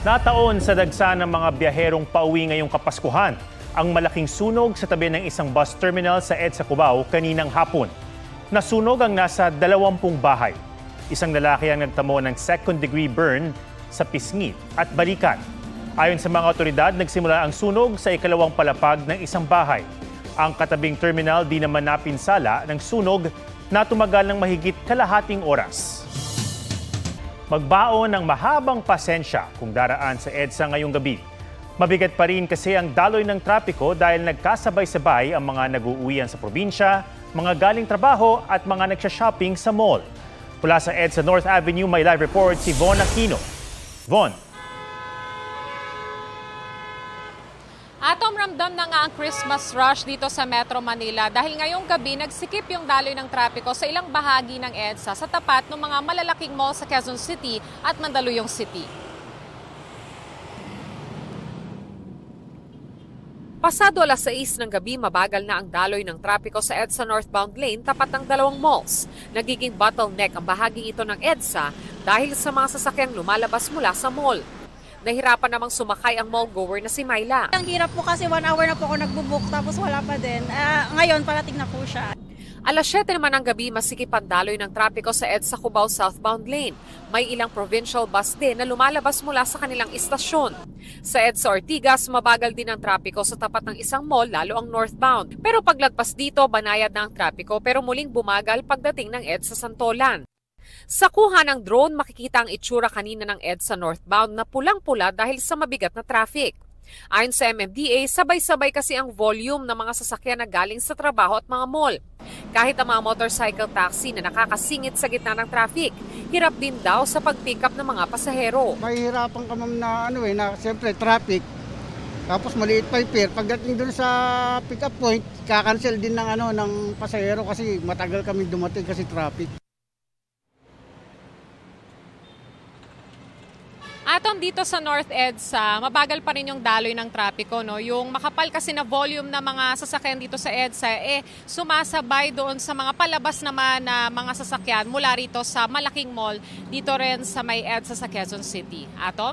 Nataon sa dagsa ng mga biyaherong pauwi ngayong Kapaskuhan ang malaking sunog sa tabi ng isang bus terminal sa EDSA Cubao kaninang hapon. Nasunog ang nasa 20 bahay. Isang lalaki ang nagtamo ng second-degree burn sa pisngi at balikat. Ayon sa mga otoridad, nagsimula ang sunog sa ikalawang palapag ng isang bahay. Ang katabing terminal di naman napinsala ng sunog na tumagal ng mahigit kalahating oras. Magbaon ng mahabang pasensya kung daraan sa EDSA ngayong gabi. Mabigat pa rin kasi ang daloy ng trapiko dahil nagkasabay-sabay ang mga nag-uuwian sa probinsya, mga galing trabaho at mga nagsha-shopping sa mall. Mula sa EDSA North Avenue, may live report si Von Aquino. Von. Atom, ramdam na nga ang Christmas rush dito sa Metro Manila dahil ngayong gabi nagsikip yung daloy ng trapiko sa ilang bahagi ng EDSA sa tapat ng mga malalaking mall sa Quezon City at Mandaluyong City. Pasado alas 6 ng gabi, mabagal na ang daloy ng trapiko sa EDSA northbound lane tapat ng dalawang malls. Nagiging bottleneck ang bahaging ito ng EDSA dahil sa mga sasakyang lumalabas mula sa mall. Nahirapan namang sumakay ang mall goer na si Myla. Ang hirap po kasi 1 hour na po ako nagbubook tapos wala pa din. Ngayon parating na po siya. Alas 7 naman ng gabi, masikip ang daloy ng trapiko sa EDSA Cubao southbound lane. May ilang provincial bus din na lumalabas mula sa kanilang istasyon. Sa EDSA Ortigas, mabagal din ang trapiko sa tapat ng isang mall, lalo ang northbound. Pero paglagpas dito, banayad na ang trapiko pero muling bumagal pagdating ng EDSA Santolan. Sa kuha ng drone, makikita ang itsura kanina ng EDSA northbound na pulang-pula dahil sa mabigat na traffic. Ayon sa MMDA, sabay-sabay kasi ang volume ng mga sasakyan na galing sa trabaho at mga mall. Kahit ang mga motorcycle taxi na nakakasingit sa gitna ng traffic, hirap din daw sa pag-pick up ng mga pasahero. Mahihirapan ka ma'am na siyempre traffic. Tapos maliit pa yung fare. Pagdating doon sa pick up point, kakancel din ng pasahero kasi matagal kami dumating kasi traffic. Atom, dito sa North EDSA, mabagal pa rin yung daloy ng trapiko, no? Yung makapal kasi na volume na mga sasakyan dito sa EDSA, sumasabay doon sa mga palabas naman na mga sasakyan mula rito sa malaking mall, dito rin sa may EDSA sa Quezon City. Atom?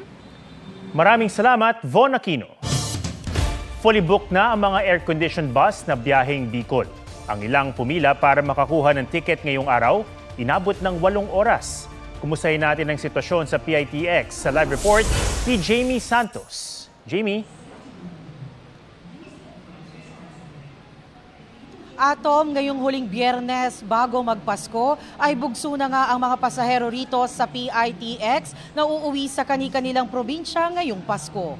Maraming salamat, Von Aquino. Fully booked na ang mga air-conditioned bus na biyaheng Bicol. Ang ilang pumila para makakuha ng ticket ngayong araw, inabot ng 8 oras. Kumustahin natin ang sitwasyon sa PITX sa live report ni Jamie Santos. Jamie? Atom, ngayong huling Biyernes bago magpasko ay bugso na nga ang mga pasahero rito sa PITX na uuwi sa kani-kanilang probinsya ngayong Pasko.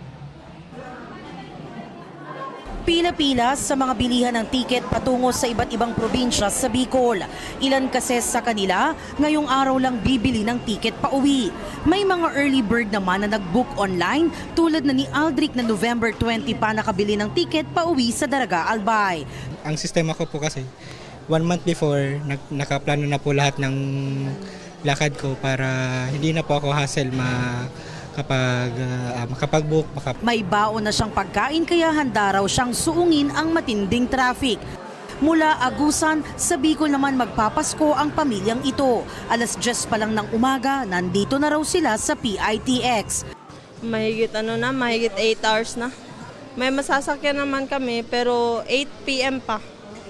Pila-pila sa mga bilihan ng tiket patungo sa iba't ibang probinsya sa Bicol. Ilan kasi sa kanila, ngayong araw lang bibili ng tiket pauwi. May mga early bird naman na nag-book online tulad na ni Aldric na November 20 pa nakabili ng tiket pauwi sa Daraga Albay. Ang sistema ko po kasi, 1 month before, nakaplano na po lahat ng lakad ko para hindi na po ako hassle makapag-book. May baon na siyang pagkain kaya handa raw siyang suungin ang matinding traffic. Mula Agusan, sa Bicol naman magpapasko ang pamilyang ito. Alas 10 pa lang ng umaga, nandito na raw sila sa PITX. Mahigit 8 hours na. May masasakyan naman kami pero 8 p.m. pa.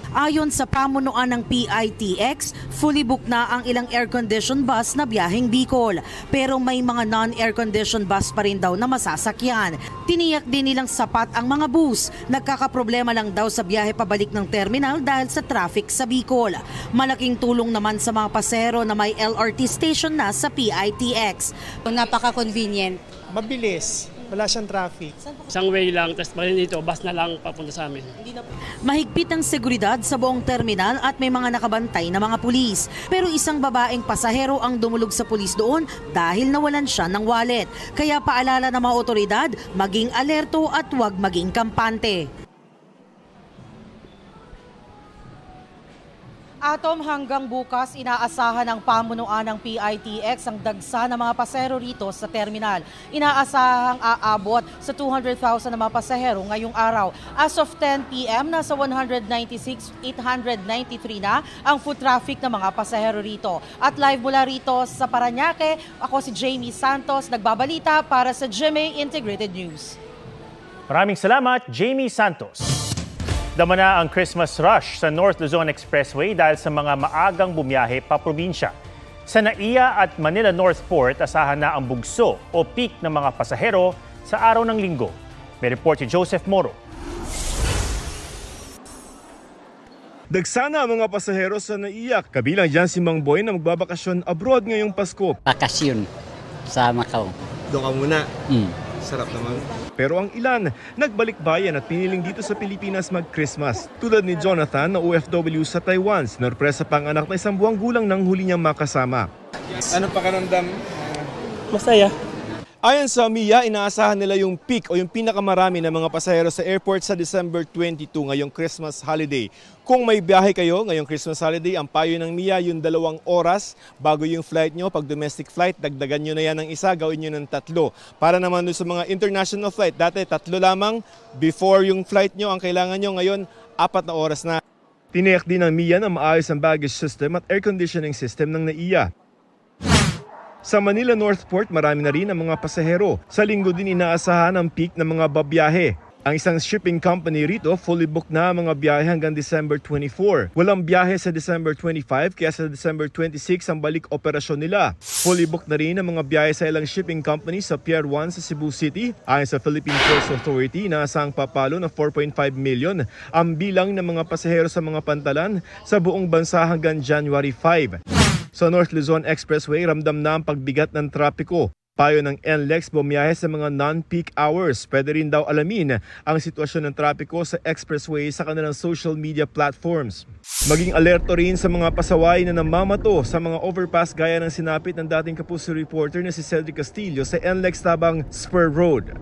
Ayon sa pamunuan ng PITX, fully booked na ang ilang air-conditioned bus na biyaheng Bicol. Pero may mga non-air-conditioned bus pa rin daw na masasakyan. Tiniyak din nilang sapat ang mga bus. Nagkakaproblema lang daw sa biyahe pabalik ng terminal dahil sa traffic sa Bicol. Malaking tulong naman sa mga pasahero na may LRT station na sa PITX. Napaka-convenient. Mabilis. Wala siyang traffic. Isang way lang, tapos dito, bus na lang papunta sa amin. Mahigpit ang seguridad sa buong terminal at may mga nakabantay na mga pulis. Pero isang babaeng pasahero ang dumulog sa pulis doon dahil nawalan siya ng wallet. Kaya paalala ng mga otoridad, maging alerto at huwag maging kampante. Atom, hanggang bukas, inaasahan ng pamunuan ng PITX ang dagsa ng mga pasahero rito sa terminal. Inaasahang aabot sa 200,000 na mga pasahero ngayong araw. As of 10 p.m., nasa 196,893 na ang foot traffic ng mga pasahero rito. At live mula rito sa Parañaque, ako si Jamie Santos, nagbabalita para sa GMA Integrated News. Maraming salamat, Jamie Santos. Dama na ang Christmas rush sa North Luzon Expressway dahil sa mga maagang bumiyahe pa probinsya. Sa NAIA at Manila North Port, asahan na ang bugso o peak ng mga pasahero sa araw ng linggo. May report si Joseph Moro. Dagsana ang mga pasahero sa NAIA, kabilang dyan si Mang Boy na magbabakasyon abroad ngayong Pasko. Bakasyon sa Macau. Doon ka muna. Sarap naman. Pero ang ilan, nagbalik bayan at piniling dito sa Pilipinas mag-Christmas. Tulad ni Jonathan na OFW sa Taiwan, sinurpresa pa ang anak na 1 buwang gulang nang huli niyang makasama. Ano pakiramdam? Masaya. Ayon sa MIA, inaasahan nila yung peak o yung pinakamarami ng mga pasahero sa airport sa December 22 ngayong Christmas holiday. Kung may biyahe kayo ngayong Christmas holiday, ang payo ng MIA yung 2 oras bago yung flight nyo. Pag domestic flight, dagdagan nyo na yan ng 1, gawin nyo ng 3. Para naman sa mga international flight, dati 3 lamang before yung flight nyo. Ang kailangan nyo ngayon, 4 na oras na. Tiniyak din ng MIA na maayos ang baggage system at air conditioning system ng NAIA. Sa Manila North Port, marami na rin ang mga pasahero. Sa linggo din inaasahan ang peak ng mga babiyahe. Ang isang shipping company rito, fully booked na ang mga biyahe hanggang December 24. Walang biyahe sa December 25, kaya sa December 26 ang balik operasyon nila. Fully booked na rin ang mga biyahe sa ilang shipping company sa Pier 1 sa Cebu City. Ayon sa Philippine Ports Authority, inaasahang papalo na 4.5 million ang bilang ng mga pasahero sa mga pantalan sa buong bansa hanggang January 5. Sa North Luzon Expressway, ramdam na ang pagbigat ng trapiko. Payo ng NLEX, bumiyahe sa mga non-peak hours. Pwede rin daw alamin ang sitwasyon ng trapiko sa expressway sa kanilang social media platforms. Maging alerto rin sa mga pasaway na namamato sa mga overpass gaya ng sinapit ng dating Kapuso reporter na si Cedric Castillo sa NLEX Tabang Spur Road.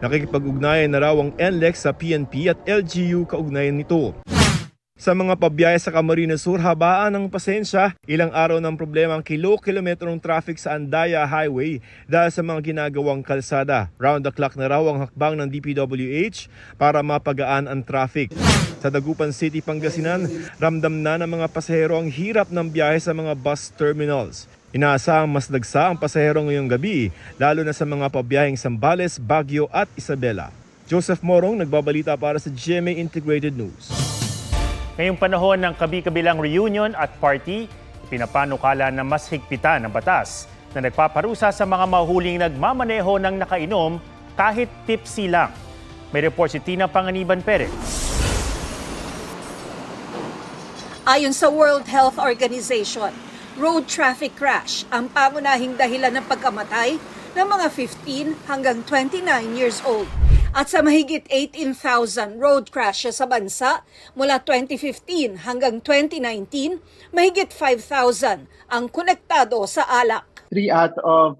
Nakikipag-ugnayan na raw ang NLEX sa PNP at LGU kaugnayan nito. Sa mga pabiyahe sa Camarines Sur, habaan ng pasensya, ilang araw ng problema ang kilo-kilometrong traffic sa Andaya Highway dahil sa mga ginagawang kalsada. Round the clock na raw ang hakbang ng DPWH para mapagaan ang traffic. Sa Dagupan City, Pangasinan, ramdam na ng mga pasahero ang hirap ng biyahe sa mga bus terminals. Inaasahang mas dagsa ang pasahero ngayong gabi, lalo na sa mga pabiyaheng Zambales, Baguio at Isabela. Joseph Morong, nagbabalita para sa GMA Integrated News. Ngayong panahon ng kabi-kabilang reunion at party, pinapanukala na mas higpitan ang batas na nagpaparusa sa mga mahuhuling nagmamaneho ng nakainom kahit tipsy lang. May report si Tina Panganiban Perez. Ayon sa World Health Organization, road traffic crash ang pangunahing dahilan ng pagkamatay ng mga 15 hanggang 29 years old. At sa mahigit 18,000 road crashes sa bansa mula 2015 hanggang 2019, mahigit 5,000 ang konektado sa alak. 3 out of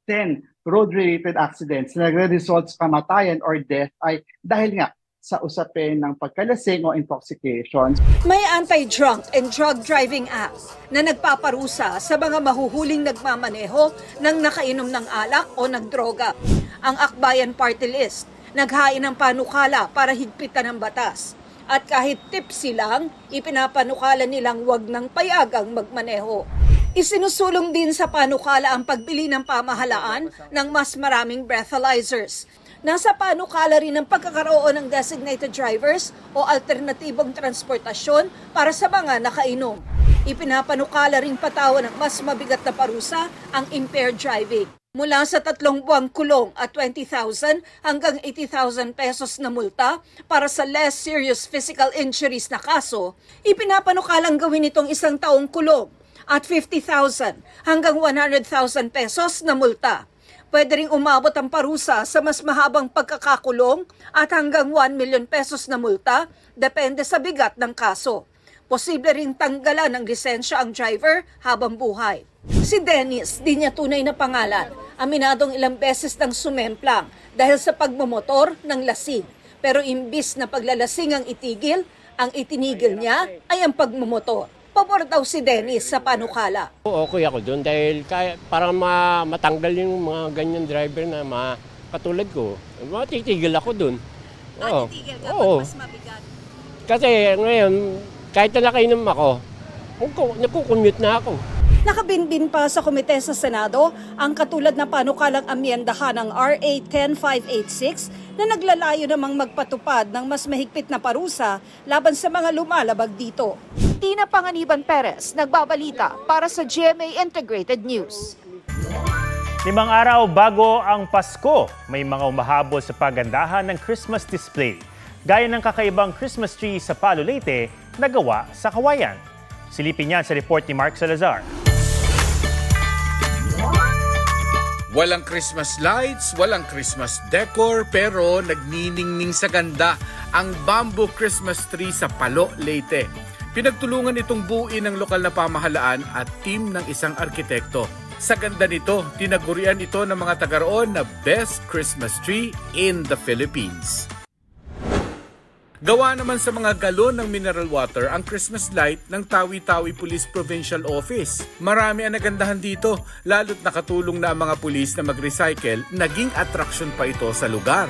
10 road-related accidents na nagre-result sa kamatayan or death ay dahil nga sa usapin ng pagkalasing o intoxication. May Anti-Drunk and Drug Driving Act na nagpaparusa sa mga mahuhuling nagmamaneho ng nakainom ng alak o nagdroga. Ang Akbayan Party List naghain ng panukala para higpitan ang batas. At kahit tipsy lang, ipinapanukala nilang wag ng payagang magmaneho. Isinusulong din sa panukala ang pagbili ng pamahalaan ng mas maraming breathalyzers. Nasa panukala rin ang pagkakaroon ng designated drivers o alternatibong transportasyon para sa mga nakainom. Ipinapanukala rin patawan ng mas mabigat na parusa ang impaired driving. Mula sa 3 buwang kulong at 20,000 hanggang 80,000 pesos na multa para sa less serious physical injuries na kaso, ipinapanukalang gawin itong 1 taong kulong at 50,000 hanggang 100,000 pesos na multa. Pwede ring umabot ang parusa sa mas mahabang pagkakakulong at hanggang 1 million pesos na multa, depende sa bigat ng kaso. Posible ring tanggalan ng lisensya ang driver habang buhay. Si Dennis, di niya tunay na pangalan, aminadong ilang beses nang sumemplang dahil sa pagmumotor ng lasing. Pero imbis na paglalasing ang itigil, Ang itinigil niya ay ang pagmumotor. Pabor daw si Dennis sa panukala. Okay ako doon dahil para matanggal yung mga ganyan driver na katulad ko, matitigil ako doon. Titigil ka pag mas mabigat? Kasi ngayon, kahit na nakainom ako, nakukommute na ako. Nakabinbin pa sa komite sa Senado ang katulad na panukalang amyendahan ng RA 10586 na naglalayo namang magpatupad ng mas mahigpit na parusa laban sa mga lumalabag dito. Tina Panganiban Perez, nagbabalita para sa GMA Integrated News. 5 araw bago ang Pasko, may mga umahabol sa pagandahan ng Christmas display. Gaya ng kakaibang Christmas tree sa Palo Leyte na gawa sa kawayan. Silipin yan sa report ni Mark Salazar. Walang Christmas lights, walang Christmas decor, pero nagniningning sa ganda ang bamboo Christmas tree sa Palo Leyte. Pinagtulungan itong buuin ng lokal na pamahalaan at team ng isang arkitekto. Sa ganda nito, tinagurian ito ng mga taga roon na Best Christmas Tree in the Philippines. Gawa naman sa mga galon ng mineral water ang Christmas light ng Tawi-Tawi Police Provincial Office. Marami ang nagandahan dito, lalo't nakatulong na ang mga pulis na mag-recycle, naging attraction pa ito sa lugar.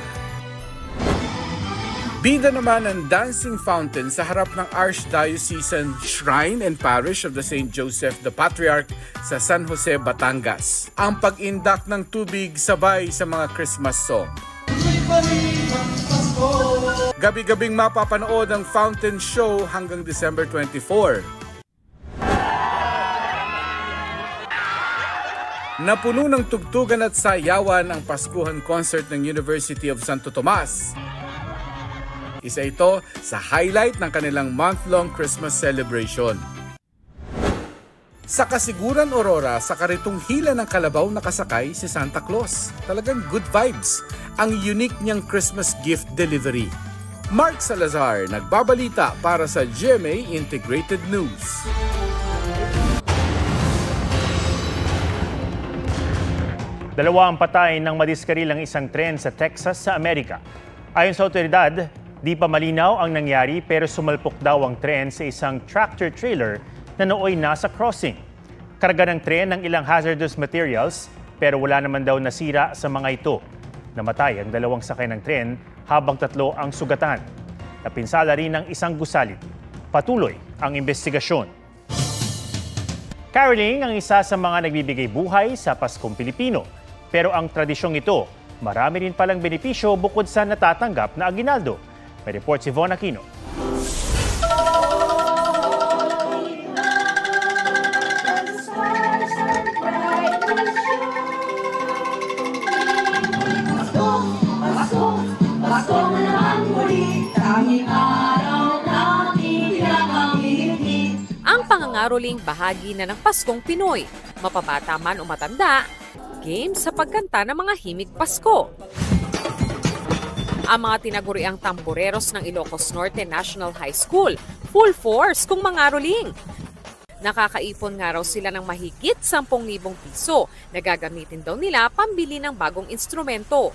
Bida naman ang dancing fountain sa harap ng Archdiocesan Shrine and Parish of the St. Joseph the Patriarch sa San Jose, Batangas. Ang pag-indak ng tubig sabay sa mga Christmas song. Gabi-gabing mapapanood ang fountain show hanggang December 24. Napuno ng tugtugan at sayawan ang Paskuhan concert ng University of Santo Tomas. Isa ito sa highlight ng kanilang month-long Christmas celebration. Sa Kasiguran, Aurora, sa karitong hila ng kalabaw nakasakay si Santa Claus. Talagang good vibes ang unique niyang Christmas gift delivery. Mark Salazar, nagbabalita para sa GMA Integrated News. Dalawa ang patay nang madiskaril ang isang tren sa Texas sa Amerika. Ayon sa otoridad, di pa malinaw ang nangyari pero sumalpok daw ang tren sa isang tractor-trailer na nooy nasa crossing. Karga ng tren ng ilang hazardous materials pero wala naman daw nasira sa mga ito. Namatay ang dalawang sakay ng tren habang 3 ang sugatan. Napinsala rin ng isang gusali. Patuloy ang investigasyon. Caroling ang isa sa mga nagbibigay buhay sa Paskong Pilipino. Pero ang tradisyong ito, marami rin palang benepisyo bukod sa natatanggap na aginaldo. May report si Von Aquino. Ang pangangaroling bahagi na ng Paskong Pinoy. Mapabata man o matanda, game sa pagkanta ng mga himig Pasko. Ang mga tinaguriang tamboreros ng Ilocos Norte National High School, full force kung mangaroling. Nakakaipon nga raw sila ng mahigit 10,000 piso na gagamitin daw nila pambili ng bagong instrumento.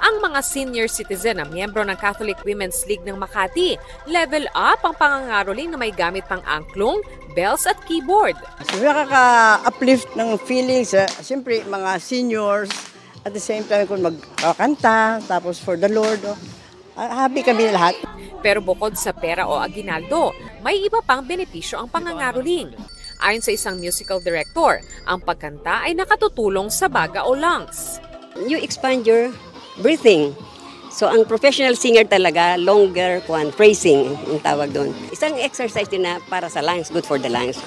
Ang mga senior citizen na miyembro ng Catholic Women's League ng Makati, level up ang pangangaroling na may gamit pang angklung, bells at keyboard. Nakaka-uplift ng feelings, siyempre mga seniors, at the same time kung magkakanta, tapos for the Lord, happy kami lahat. Pero bukod sa pera o aginaldo, may iba pang benepisyo ang pangangaroling. Ayon sa isang musical director, ang pagkanta ay nakatutulong sa baga o lungs. You expand your breathing. So ang professional singer talaga, longer phrasing yung tawag doon. Isang exercise din na para sa lungs, good for the lungs.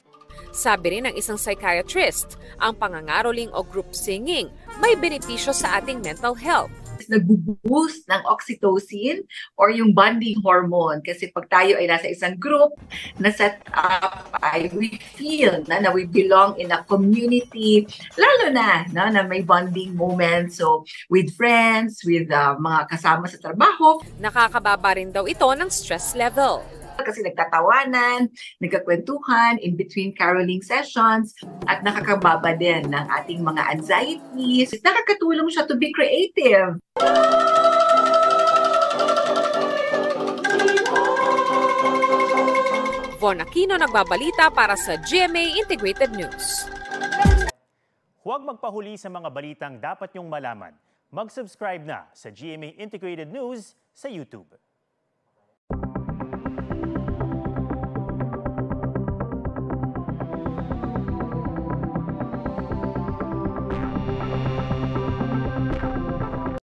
Sabi rin ng isang psychiatrist, ang pangangaroling o group singing may benepisyo sa ating mental health. Nag-boost ng oxytocin or yung bonding hormone. Kasi pag tayo ay nasa isang group na set up, ay we feel na we belong in a community, lalo na may bonding moments. So with friends, with mga kasama sa trabaho. Nakakababa rin daw ito ng stress level. Kasi nagtatawanan, nagkakwentuhan in between caroling sessions at nakakababa din ng ating mga anxieties. Nakakatulong siya to be creative. Von Aquino nagbabalita para sa GMA Integrated News. Huwag magpahuli sa mga balitang dapat niyong malaman. Mag-subscribe na sa GMA Integrated News sa YouTube.